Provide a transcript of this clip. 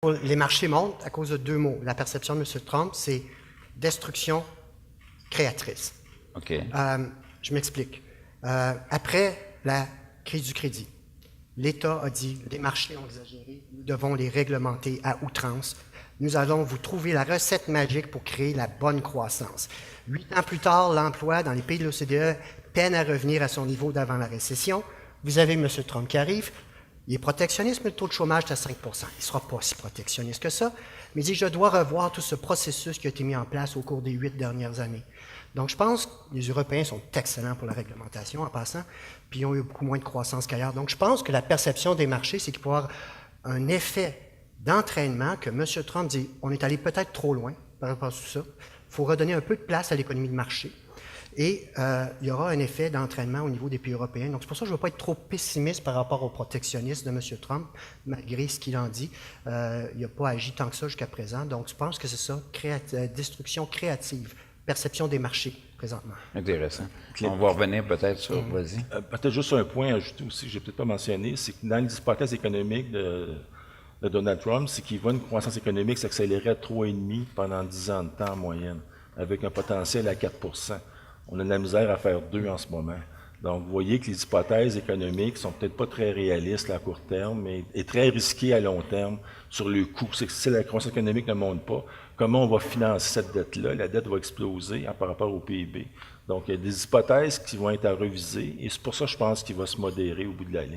Les marchés montent à cause de deux mots. La perception de M. Trump, c'est destruction créatrice. OK. Je m'explique. Après la crise du crédit, l'État a dit, les marchés ont exagéré, nous devons les réglementer à outrance. Nous allons vous trouver la recette magique pour créer la bonne croissance. 8 ans plus tard, l'emploi dans les pays de l'OCDE peine à revenir à son niveau d'avant la récession. Vous avez M. Trump qui arrive. Il est protectionniste, mais le taux de chômage est à 5 %. Il ne sera pas si protectionniste que ça. Mais il dit, je dois revoir tout ce processus qui a été mis en place au cours des 8 dernières années. Donc, je pense que les Européens sont excellents pour la réglementation, en passant, puis ils ont eu beaucoup moins de croissance qu'ailleurs. Donc, je pense que la perception des marchés, c'est qu'il peut y avoir un effet d'entraînement que M. Trump dit, on est allé peut-être trop loin par rapport à tout ça. Il faut redonner un peu de place à l'économie de marché. Et il y aura un effet d'entraînement au niveau des pays européens. Donc, c'est pour ça que je ne veux pas être trop pessimiste par rapport au protectionnisme de M. Trump, malgré ce qu'il en dit. Il n'a pas agi tant que ça jusqu'à présent. Donc, je pense que c'est ça, destruction créative, perception des marchés, présentement. Intéressant. On va revenir peut-être sur... Vas-y. Peut-être juste un point à ajouter aussi, que je n'ai peut-être pas mentionné, c'est que dans les hypothèses économiques de Donald Trump, c'est qu'il voit une croissance économique s'accélérer à 3,5 pendant 10 ans de temps en moyenne, avec un potentiel à 4 %. On a de la misère à faire 2 en ce moment. Donc, vous voyez que les hypothèses économiques sont peut-être pas très réalistes là, à court terme, mais et très risquées à long terme sur le coût. C'est que si la croissance économique ne monte pas, comment on va financer cette dette-là? La dette va exploser par rapport au PIB. Donc, il y a des hypothèses qui vont être à reviser, et c'est pour ça que je pense qu'il va se modérer au bout de la ligne.